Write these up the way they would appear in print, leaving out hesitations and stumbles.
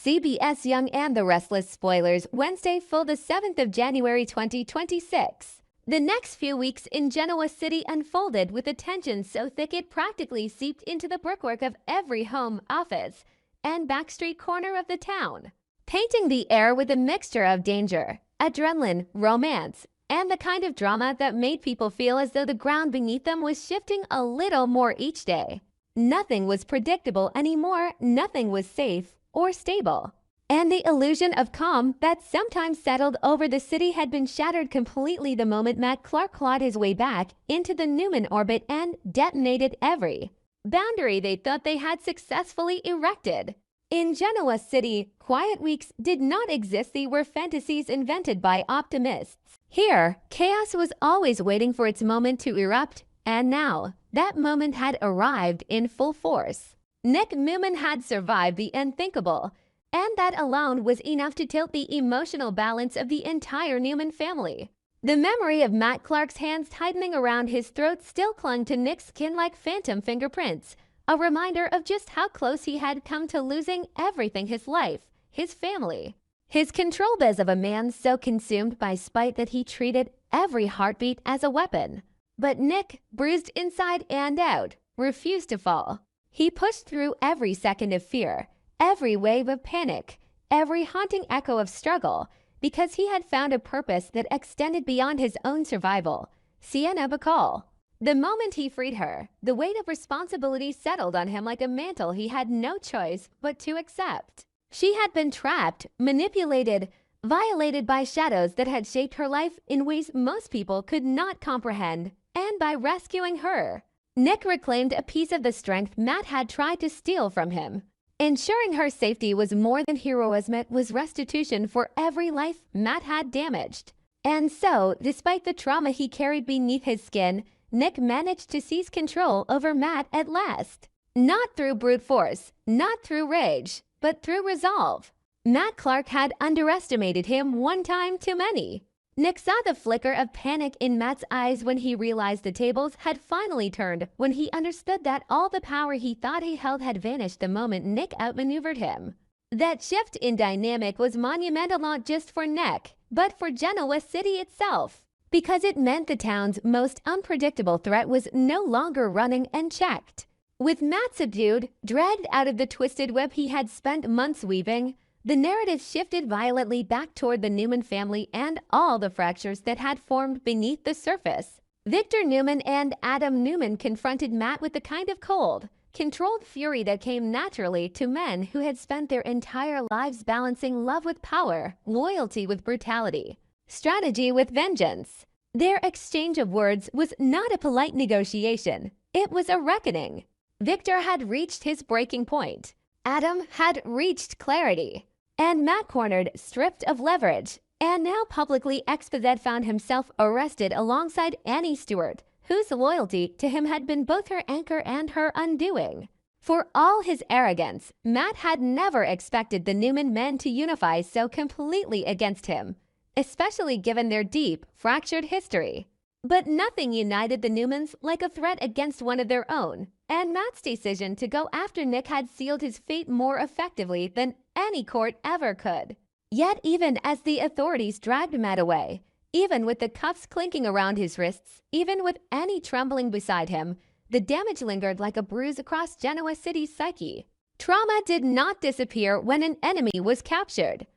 CBS Young and the Restless spoilers Wednesday full the 7th of January 2026. The next few weeks in Genoa City unfolded with a tension so thick it practically seeped into the brickwork of every home, office, and backstreet corner of the town, painting the air with a mixture of danger, adrenaline, romance, and the kind of drama that made people feel as though the ground beneath them was shifting a little more each day. Nothing was predictable anymore, nothing was safe or stable. And the illusion of calm that sometimes settled over the city had been shattered completely the moment Matt Clark clawed his way back into the Newman orbit and detonated every boundary they thought they had successfully erected. In Genoa City, quiet weeks did not exist. They were fantasies invented by optimists. Here, chaos was always waiting for its moment to erupt, and now, that moment had arrived in full force. Nick Newman had survived the unthinkable, and that alone was enough to tilt the emotional balance of the entire Newman family. The memory of Matt Clark's hands tightening around his throat still clung to Nick's skin like phantom fingerprints, a reminder of just how close he had come to losing everything: his life, his family, his control biz of a man so consumed by spite that he treated every heartbeat as a weapon. But Nick, bruised inside and out, refused to fall. He pushed through every second of fear, every wave of panic, every haunting echo of struggle, because he had found a purpose that extended beyond his own survival. Sienna Bacall. The moment he freed her, the weight of responsibility settled on him like a mantle he had no choice but to accept. She had been trapped, manipulated, violated by shadows that had shaped her life in ways most people could not comprehend, and by rescuing her, Nick reclaimed a piece of the strength Matt had tried to steal from him. Ensuring her safety was more than heroism, it was restitution for every life Matt had damaged. And so, despite the trauma he carried beneath his skin, Nick managed to seize control over Matt at last. Not through brute force, not through rage, but through resolve. Matt Clark had underestimated him one time too many. Nick saw the flicker of panic in Matt's eyes when he realized the tables had finally turned, when he understood that all the power he thought he held had vanished the moment Nick outmaneuvered him. That shift in dynamic was monumental not just for Nick, but for Genoa City itself, because it meant the town's most unpredictable threat was no longer running unchecked. With Matt subdued, dragged out of the twisted web he had spent months weaving, the narrative shifted violently back toward the Newman family and all the fractures that had formed beneath the surface. Victor Newman and Adam Newman confronted Matt with the kind of cold, controlled fury that came naturally to men who had spent their entire lives balancing love with power, loyalty with brutality, strategy with vengeance. Their exchange of words was not a polite negotiation. It was a reckoning. Victor had reached his breaking point. Adam had reached clarity. And Matt, cornered, stripped of leverage, and now publicly exposed, found himself arrested alongside Annie Stewart, whose loyalty to him had been both her anchor and her undoing. For all his arrogance, Matt had never expected the Newman men to unify so completely against him, especially given their deep, fractured history. But nothing united the Newmans like a threat against one of their own, and Matt's decision to go after Nick had sealed his fate more effectively than any court ever could. Yet even as the authorities dragged Matt away, even with the cuffs clinking around his wrists, even with Annie trembling beside him, the damage lingered like a bruise across Genoa City's psyche. Trauma did not disappear when an enemy was captured.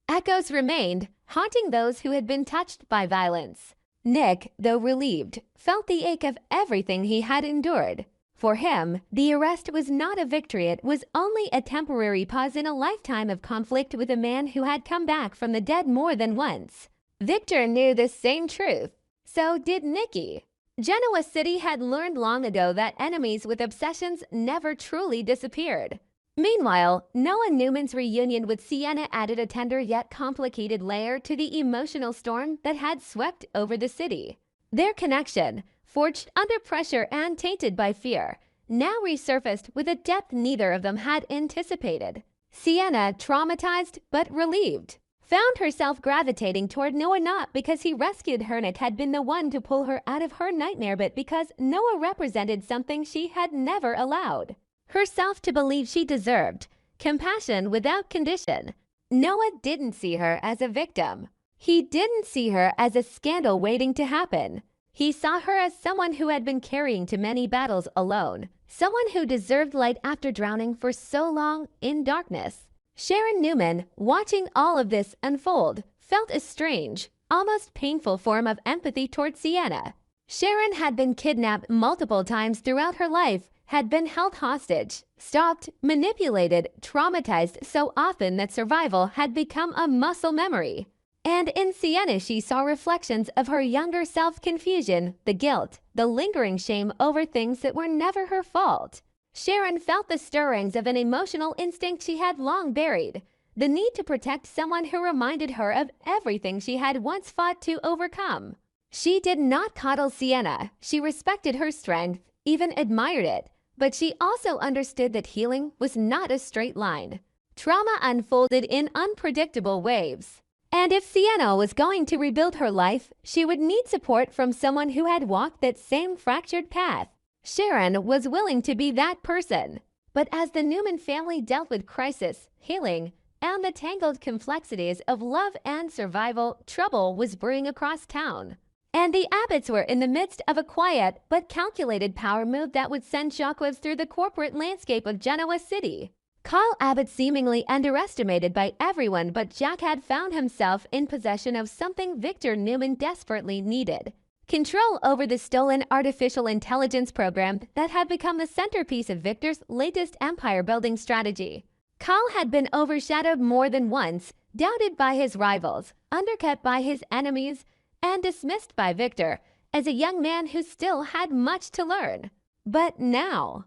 Echoes remained, haunting those who had been touched by violence. Nick, though relieved, felt the ache of everything he had endured. For him, the arrest was not a victory. It was only a temporary pause in a lifetime of conflict with a man who had come back from the dead more than once. Victor knew the same truth. So did Nicky. Genoa City had learned long ago that enemies with obsessions never truly disappeared. Meanwhile, Noah Newman's reunion with Sienna added a tender yet complicated layer to the emotional storm that had swept over the city. Their connection, forged under pressure and tainted by fear, now resurfaced with a depth neither of them had anticipated. Sienna, traumatized but relieved, found herself gravitating toward Noah not because he rescued her. Nick had been the one to pull her out of her nightmare, but because Noah represented something she had never allowed herself to believe she deserved: compassion without condition. Noah didn't see her as a victim. He didn't see her as a scandal waiting to happen. He saw her as someone who had been carrying too many battles alone, someone who deserved light after drowning for so long in darkness. Sharon Newman, watching all of this unfold, felt a strange, almost painful form of empathy towards Sienna. Sharon had been kidnapped multiple times throughout her life, had been held hostage, stopped, manipulated, traumatized so often that survival had become a muscle memory. And in Sienna she saw reflections of her younger self: confusion, the guilt, the lingering shame over things that were never her fault. Sharon felt the stirrings of an emotional instinct she had long buried, the need to protect someone who reminded her of everything she had once fought to overcome. She did not coddle Sienna. She respected her strength, even admired it, but she also understood that healing was not a straight line. Trauma unfolded in unpredictable waves. And if Sienna was going to rebuild her life, she would need support from someone who had walked that same fractured path. Sharon was willing to be that person. But as the Newman family dealt with crisis, healing, and the tangled complexities of love and survival, trouble was brewing across town. And the Abbotts were in the midst of a quiet but calculated power move that would send shockwaves through the corporate landscape of Genoa City. Carl Abbott, seemingly underestimated by everyone but Jack, had found himself in possession of something Victor Newman desperately needed: control over the stolen artificial intelligence program that had become the centerpiece of Victor's latest empire-building strategy. Carl had been overshadowed more than once, doubted by his rivals, undercut by his enemies, and dismissed by Victor as a young man who still had much to learn. But now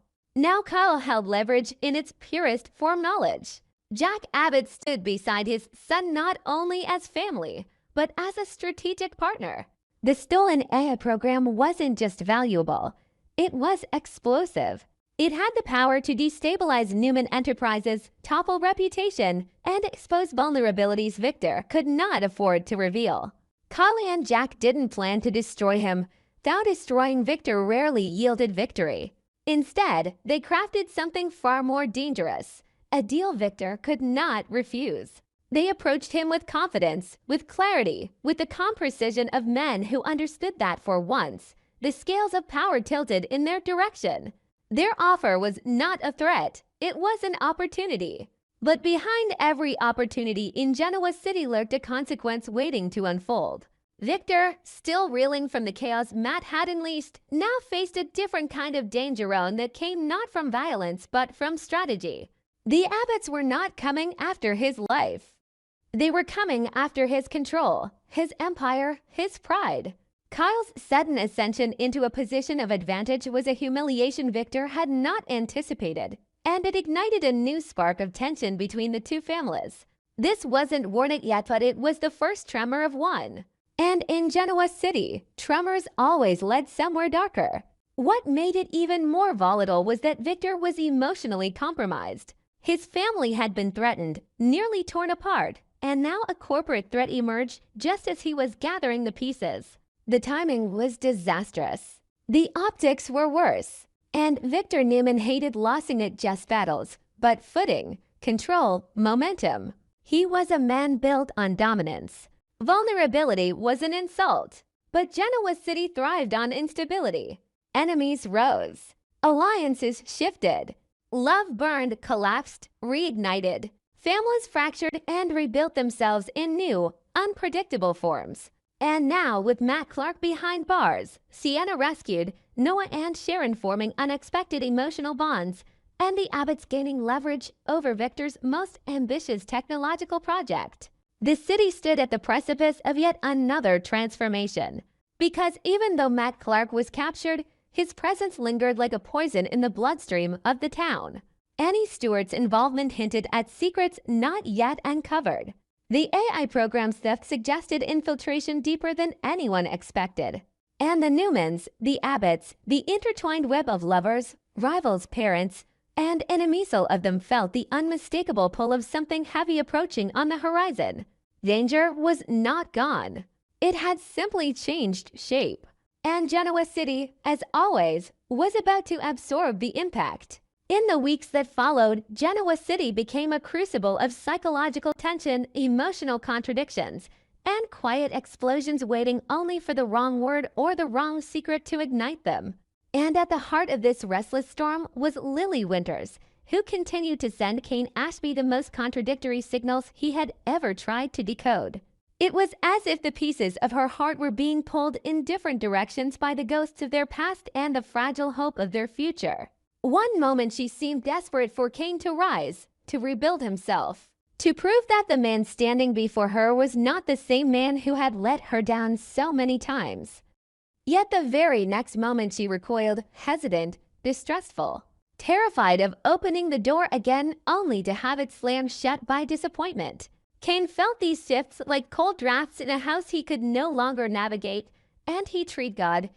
Carl held leverage in its purest form: knowledge. Jack Abbott stood beside his son not only as family, but as a strategic partner. The stolen AI program wasn't just valuable, it was explosive. It had the power to destabilize Newman Enterprises, topple reputation, and expose vulnerabilities Victor could not afford to reveal. Carl and Jack didn't plan to destroy him, though destroying Victor rarely yielded victory. Instead, they crafted something far more dangerous, a deal Victor could not refuse. They approached him with confidence, with clarity, with the calm precision of men who understood that for once, the scales of power tilted in their direction. Their offer was not a threat, it was an opportunity. But behind every opportunity in Genoa City lurked a consequence waiting to unfold. Victor, still reeling from the chaos Matt had unleashed, now faced a different kind of danger that came not from violence but from strategy. The Abbotts were not coming after his life. They were coming after his control, his empire, his pride. Kyle's sudden ascension into a position of advantage was a humiliation Victor had not anticipated, and it ignited a new spark of tension between the two families. This wasn't warning yet, but it was the first tremor of one. And in Genoa City, tremors always led somewhere darker. What made it even more volatile was that Victor was emotionally compromised. His family had been threatened, nearly torn apart, and now a corporate threat emerged just as he was gathering the pieces. The timing was disastrous. The optics were worse. And Victor Newman hated losing at just battles, but footing, control, momentum. He was a man built on dominance. Vulnerability was an insult, but Genoa City thrived on instability. Enemies rose. Alliances shifted. Love burned, collapsed, reignited. Families fractured and rebuilt themselves in new, unpredictable forms. And now, with Matt Clark behind bars, Sienna rescued, Noah and Sharon forming unexpected emotional bonds, and the Abbotts gaining leverage over Victor's most ambitious technological project. The city stood at the precipice of yet another transformation. Because even though Matt Clark was captured, his presence lingered like a poison in the bloodstream of the town. Annie Stewart's involvement hinted at secrets not yet uncovered. The AI program's theft suggested infiltration deeper than anyone expected. And the Newmans, the Abbotts, the intertwined web of lovers, rivals, parents, and enemies, all of them felt the unmistakable pull of something heavy approaching on the horizon. Danger was not gone. It had simply changed shape. And Genoa City, as always, was about to absorb the impact. In the weeks that followed, Genoa City became a crucible of psychological tension, emotional contradictions, and quiet explosions waiting only for the wrong word or the wrong secret to ignite them. And at the heart of this restless storm was Lily Winters, who continued to send Kane Ashby the most contradictory signals he had ever tried to decode. It was as if the pieces of her heart were being pulled in different directions by the ghosts of their past and the fragile hope of their future. One moment she seemed desperate for Kane to rise, to rebuild himself, to prove that the man standing before her was not the same man who had let her down so many times. Yet the very next moment she recoiled, hesitant, distrustful, terrified of opening the door again only to have it slammed shut by disappointment. Kane felt these shifts like cold drafts in a house he could no longer navigate, and he treated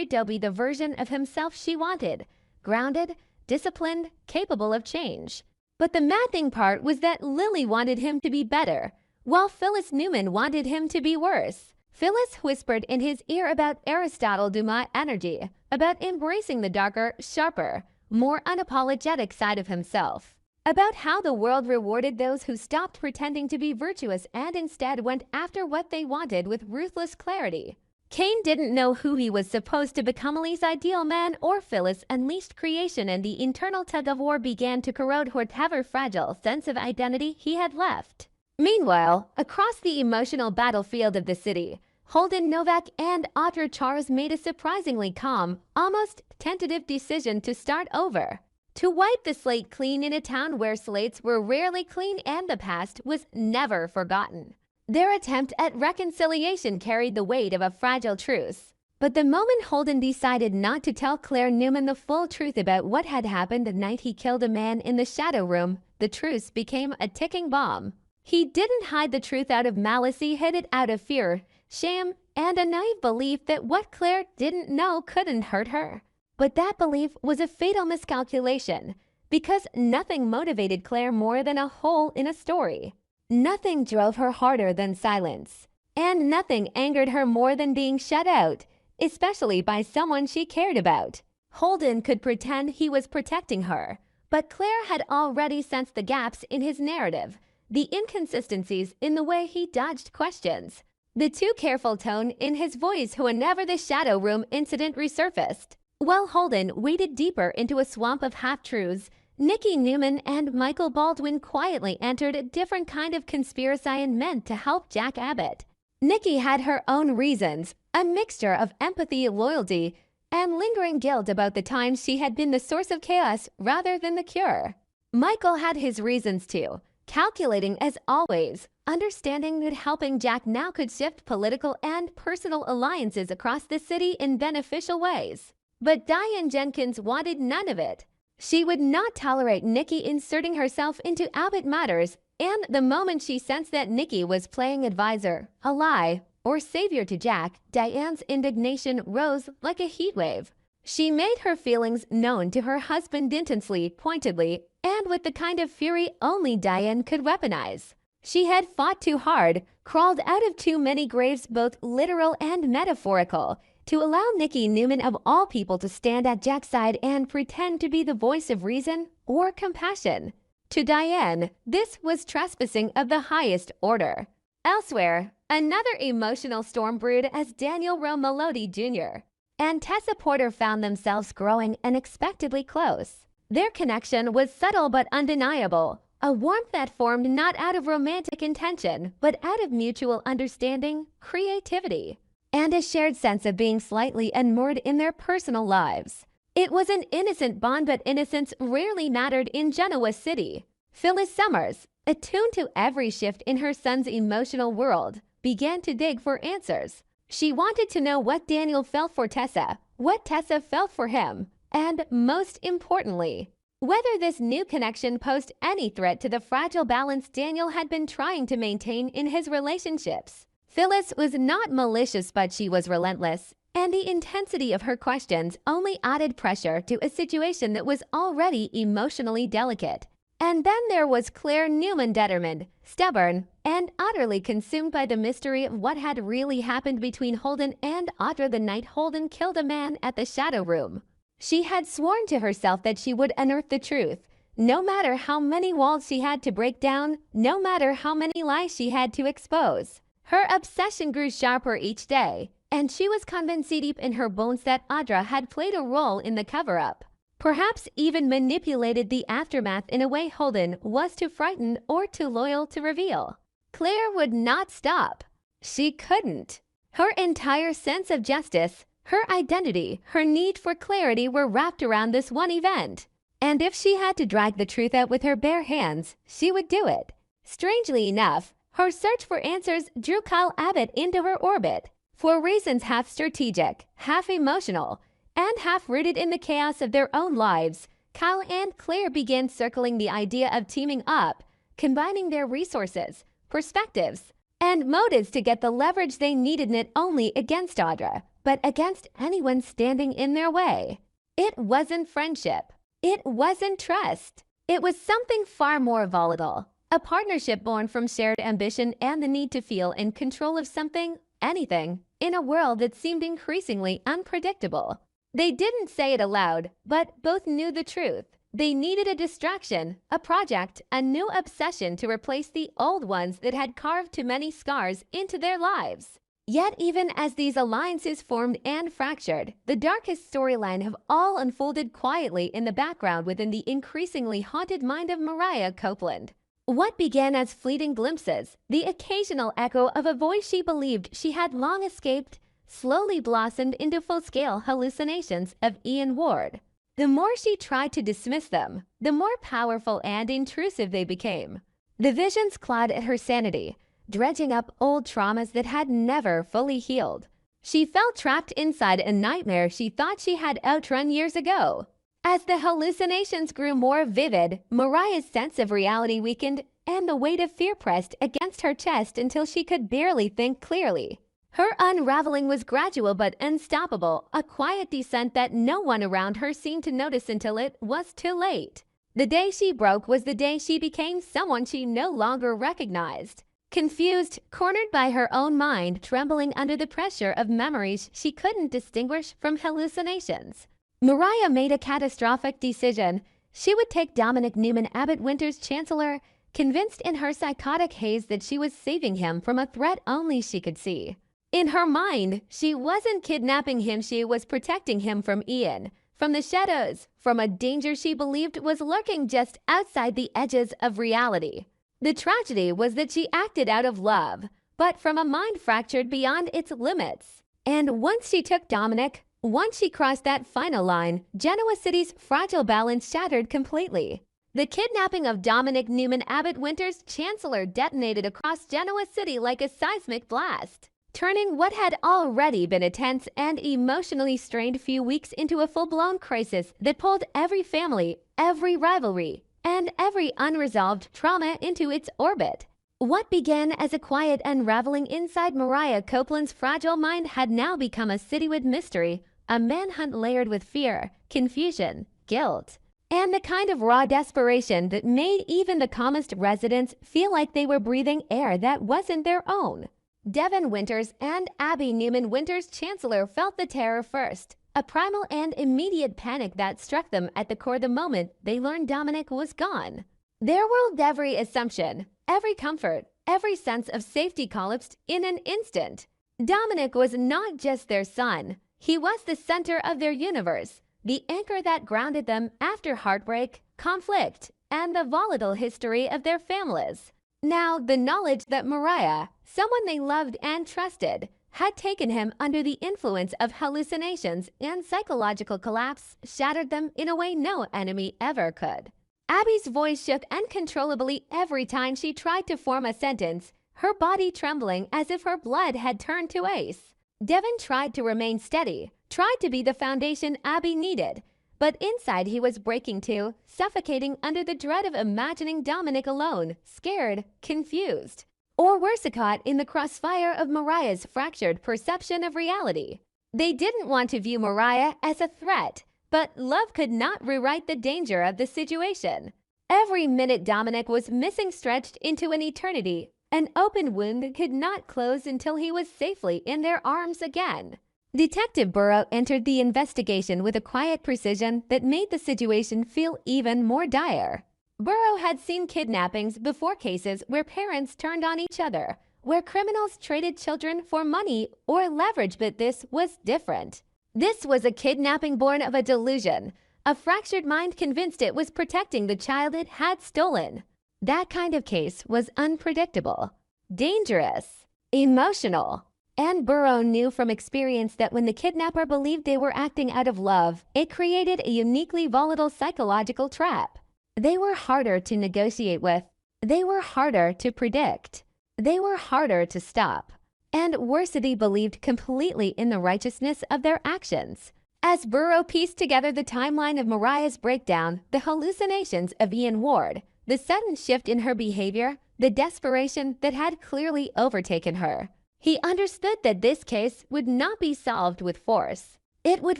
Dobie the version of himself she wanted, grounded, disciplined, capable of change. But the maddening part was that Lily wanted him to be better, while Phyllis Newman wanted him to be worse. Phyllis whispered in his ear about Aristotle Dumas energy, about embracing the darker, sharper, more unapologetic side of himself, about how the world rewarded those who stopped pretending to be virtuous and instead went after what they wanted with ruthless clarity. Kane didn't know who he was supposed to become, Lily's ideal man or Phyllis' unleashed creation, and the internal tug-of-war began to corrode whatever fragile sense of identity he had left. Meanwhile, across the emotional battlefield of the city, Holden Novak and Audra Charles made a surprisingly calm, almost tentative decision to start over. To wipe the slate clean in a town where slates were rarely clean and the past was never forgotten. Their attempt at reconciliation carried the weight of a fragile truce. But the moment Holden decided not to tell Claire Newman the full truth about what had happened the night he killed a man in the shadow room, the truce became a ticking bomb. He didn't hide the truth out of malice, he hid it out of fear, shame, and a naive belief that what Claire didn't know couldn't hurt her. But that belief was a fatal miscalculation, because nothing motivated Claire more than a hole in a story. Nothing drove her harder than silence, and nothing angered her more than being shut out, especially by someone she cared about. Holden could pretend he was protecting her, but Claire had already sensed the gaps in his narrative, the inconsistencies in the way he dodged questions, the too careful tone in his voice whenever the shadow room incident resurfaced. While Holden waded deeper into a swamp of half-truths, Nikki Newman and Michael Baldwin quietly entered a different kind of conspiracy meant to help Jack Abbott. Nikki had her own reasons, a mixture of empathy, loyalty, and lingering guilt about the times she had been the source of chaos rather than the cure. Michael had his reasons too, calculating as always, understanding that helping Jack now could shift political and personal alliances across the city in beneficial ways. But Diane Jenkins wanted none of it. She would not tolerate Nikki inserting herself into Abbott matters, and the moment she sensed that Nikki was playing advisor, ally, or savior to Jack, Diane's indignation rose like a heat wave. She made her feelings known to her husband intensely, pointedly, and with the kind of fury only Diane could weaponize. She had fought too hard, crawled out of too many graves, both literal and metaphorical, to allow Nikki Newman of all people to stand at Jack's side and pretend to be the voice of reason or compassion. To Diane, this was trespassing of the highest order. Elsewhere, another emotional storm brewed as Daniel Rowe Melody Jr. and Tessa Porter found themselves growing unexpectedly close. Their connection was subtle but undeniable, a warmth that formed not out of romantic intention, but out of mutual understanding, creativity, and a shared sense of being slightly unmoored in their personal lives. It was an innocent bond, but innocence rarely mattered in Genoa City. Phyllis Summers, attuned to every shift in her son's emotional world, began to dig for answers. She wanted to know what Daniel felt for Tessa, what Tessa felt for him, and most importantly, whether this new connection posed any threat to the fragile balance Daniel had been trying to maintain in his relationships. Phyllis was not malicious, but she was relentless, and the intensity of her questions only added pressure to a situation that was already emotionally delicate. And then there was Claire Newman, determined, stubborn, and utterly consumed by the mystery of what had really happened between Holden and Audra the night Holden killed a man at the Shadow Room. She had sworn to herself that she would unearth the truth, no matter how many walls she had to break down, no matter how many lies she had to expose. Her obsession grew sharper each day, and she was convinced deep in her bones that Audra had played a role in the cover-up. Perhaps even manipulated the aftermath in a way Holden was too frightened or too loyal to reveal. Claire would not stop. She couldn't. Her entire sense of justice, her identity, her need for clarity were wrapped around this one event. And if she had to drag the truth out with her bare hands, she would do it. Strangely enough, her search for answers drew Kyle Abbott into her orbit. For reasons half strategic, half emotional, and half rooted in the chaos of their own lives, Kyle and Claire began circling the idea of teaming up, combining their resources, perspectives, and motives to get the leverage they needed not only against Audra, but against anyone standing in their way. It wasn't friendship. It wasn't trust. It was something far more volatile. A partnership born from shared ambition and the need to feel in control of something, anything, in a world that seemed increasingly unpredictable. They didn't say it aloud, but both knew the truth. They needed a distraction, a project, a new obsession to replace the old ones that had carved too many scars into their lives. Yet even as these alliances formed and fractured, the darkest storyline have all unfolded quietly in the background within the increasingly haunted mind of Mariah Copeland. What began as fleeting glimpses, the occasional echo of a voice she believed she had long escaped, slowly blossomed into full-scale hallucinations of Ian Ward. The more she tried to dismiss them, the more powerful and intrusive they became. The visions clawed at her sanity, dredging up old traumas that had never fully healed. She felt trapped inside a nightmare she thought she had outrun years ago. As the hallucinations grew more vivid, Mariah's sense of reality weakened and the weight of fear pressed against her chest until she could barely think clearly. Her unraveling was gradual but unstoppable, a quiet descent that no one around her seemed to notice until it was too late. The day she broke was the day she became someone she no longer recognized. Confused, cornered by her own mind, trembling under the pressure of memories she couldn't distinguish from hallucinations. Mariah made a catastrophic decision. She would take Dominic Newman Abbott Winter's chancellor, convinced in her psychotic haze that she was saving him from a threat only she could see. In her mind, she wasn't kidnapping him, she was protecting him from Ian, from the shadows, from a danger she believed was lurking just outside the edges of reality. The tragedy was that she acted out of love, but from a mind fractured beyond its limits. And once she took Dominic, once she crossed that final line, Genoa City's fragile balance shattered completely. The kidnapping of Dominic Newman Abbott Winter's chancellor detonated across Genoa City like a seismic blast, turning what had already been a tense and emotionally strained few weeks into a full-blown crisis that pulled every family, every rivalry, and every unresolved trauma into its orbit. What began as a quiet unraveling inside Mariah Copeland's fragile mind had now become a city with mystery, a manhunt layered with fear, confusion, guilt, and the kind of raw desperation that made even the calmest residents feel like they were breathing air that wasn't their own. Devin Winters and Abby Newman Winters' chancellor felt the terror first, a primal and immediate panic that struck them at the core the moment they learned Dominic was gone. Their world, every assumption, every comfort, every sense of safety collapsed in an instant. Dominic was not just their son. He was the center of their universe, the anchor that grounded them after heartbreak, conflict, and the volatile history of their families. Now, the knowledge that Mariah, someone they loved and trusted, had taken him under the influence of hallucinations and psychological collapse shattered them in a way no enemy ever could. Abby's voice shook uncontrollably every time she tried to form a sentence, her body trembling as if her blood had turned to ice. Devin tried to remain steady, tried to be the foundation Abby needed, but inside he was breaking too, suffocating under the dread of imagining Dominic alone, scared, confused, or worse, caught in the crossfire of Mariah's fractured perception of reality. They didn't want to view Mariah as a threat, but love could not rewrite the danger of the situation. Every minute Dominic was missing stretched into an eternity, an open wound that could not close until he was safely in their arms again. Detective Burrow entered the investigation with a quiet precision that made the situation feel even more dire. Burrow had seen kidnappings before, cases where parents turned on each other, where criminals traded children for money or leverage, but this was different. This was a kidnapping born of a delusion, a fractured mind convinced it was protecting the child it had stolen. That kind of case was unpredictable, dangerous, emotional. And Burrow knew from experience that when the kidnapper believed they were acting out of love, it created a uniquely volatile psychological trap. They were harder to negotiate with. They were harder to predict. They were harder to stop. And Worsity believed completely in the righteousness of their actions. As Burrow pieced together the timeline of Mariah's breakdown, the hallucinations of Ian Ward, the sudden shift in her behavior, the desperation that had clearly overtaken her, he understood that this case would not be solved with force. It would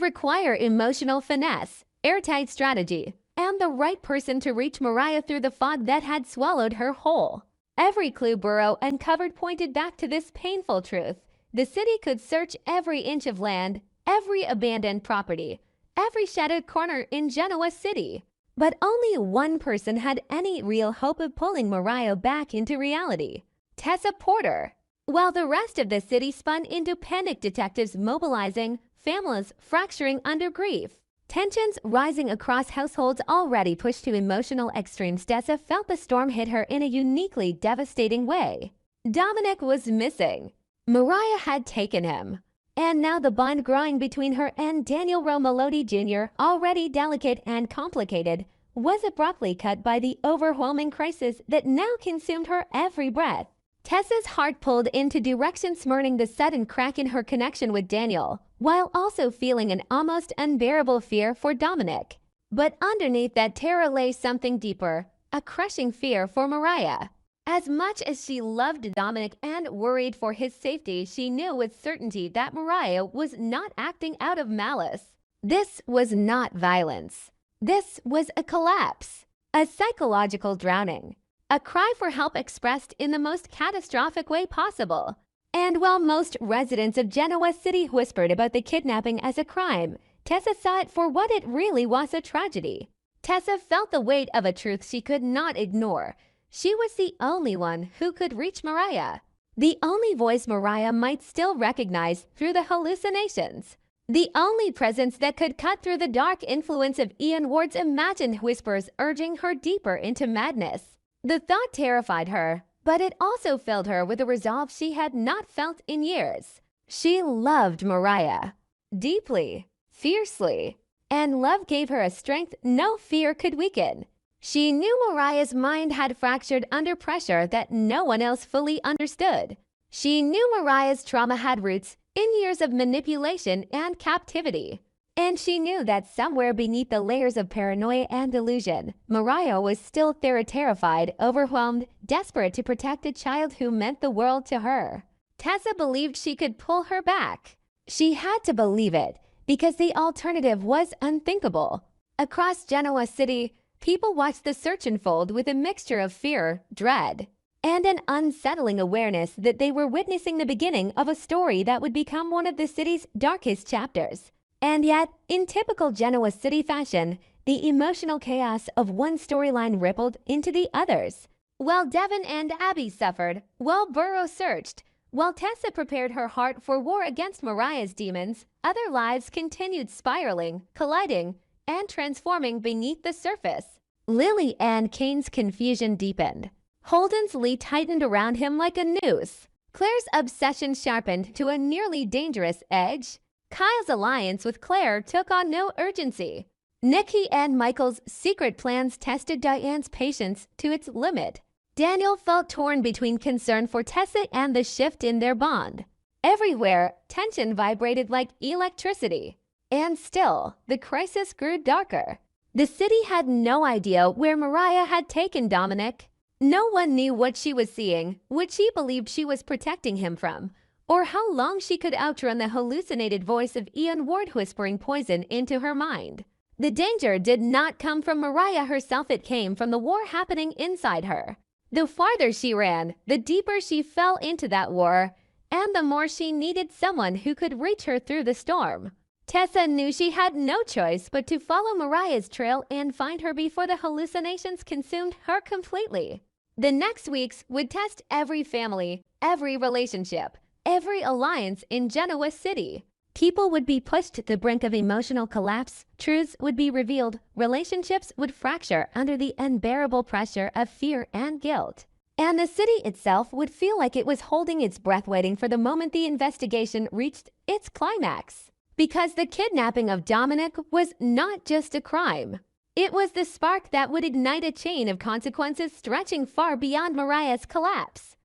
require emotional finesse, airtight strategy, and the right person to reach Mariah through the fog that had swallowed her whole. Every clue Burrow uncovered pointed back to this painful truth. The city could search every inch of land, every abandoned property, every shadowed corner in Genoa City. But only one person had any real hope of pulling Mariah back into reality: Tessa Porter. While the rest of the city spun into panic, detectives mobilizing, families fracturing under grief, tensions rising across households already pushed to emotional extremes, Tessa felt the storm hit her in a uniquely devastating way. Dominic was missing. Mariah had taken him. And now the bond growing between her and Daniel Romelodi Jr., already delicate and complicated, was abruptly cut by the overwhelming crisis that now consumed her every breath. Tessa's heart pulled into directions, mourning the sudden crack in her connection with Daniel, while also feeling an almost unbearable fear for Dominic. But underneath that terror lay something deeper, a crushing fear for Mariah. As much as she loved Dominic and worried for his safety, she knew with certainty that Mariah was not acting out of malice. This was not violence. This was a collapse, a psychological drowning. A cry for help expressed in the most catastrophic way possible. And while most residents of Genoa City whispered about the kidnapping as a crime, Tessa saw it for what it really was: a tragedy. Tessa felt the weight of a truth she could not ignore. She was the only one who could reach Mariah. The only voice Mariah might still recognize through the hallucinations. The only presence that could cut through the dark influence of Ian Ward's imagined whispers urging her deeper into madness. The thought terrified her, but it also filled her with a resolve she had not felt in years. She loved Mariah deeply, fiercely, and love gave her a strength no fear could weaken. She knew Mariah's mind had fractured under pressure that no one else fully understood. She knew Mariah's trauma had roots in years of manipulation and captivity. And she knew that somewhere beneath the layers of paranoia and delusion, Mariah was still terrified, overwhelmed, desperate to protect a child who meant the world to her. Tessa believed she could pull her back. She had to believe it, because the alternative was unthinkable. Across Genoa City, people watched the search unfold with a mixture of fear, dread, and an unsettling awareness that they were witnessing the beginning of a story that would become one of the city's darkest chapters. And yet, in typical Genoa City fashion, the emotional chaos of one storyline rippled into the others. While Devon and Abby suffered, while Burrow searched, while Tessa prepared her heart for war against Mariah's demons, other lives continued spiraling, colliding, and transforming beneath the surface. Lily and Kane's confusion deepened. Holden's Lee tightened around him like a noose. Claire's obsession sharpened to a nearly dangerous edge. Kyle's alliance with Claire took on no urgency. Nikki and Michael's secret plans tested Diane's patience to its limit. Daniel felt torn between concern for Tessa and the shift in their bond. Everywhere, tension vibrated like electricity. And still, the crisis grew darker. The city had no idea where Mariah had taken Dominic. No one knew what she was seeing, what she believed she was protecting him from, or how long she could outrun the hallucinated voice of Ian Ward whispering poison into her mind. The danger did not come from Mariah herself, it came from the war happening inside her. The farther she ran, the deeper she fell into that war, and the more she needed someone who could reach her through the storm. Tessa knew she had no choice but to follow Mariah's trail and find her before the hallucinations consumed her completely. The next weeks would test every family, every relationship, every alliance in Genoa City. People would be pushed to the brink of emotional collapse, truths would be revealed, relationships would fracture under the unbearable pressure of fear and guilt. And the city itself would feel like it was holding its breath waiting for the moment the investigation reached its climax. Because the kidnapping of Dominic was not just a crime. It was the spark that would ignite a chain of consequences stretching far beyond Mariah's collapse.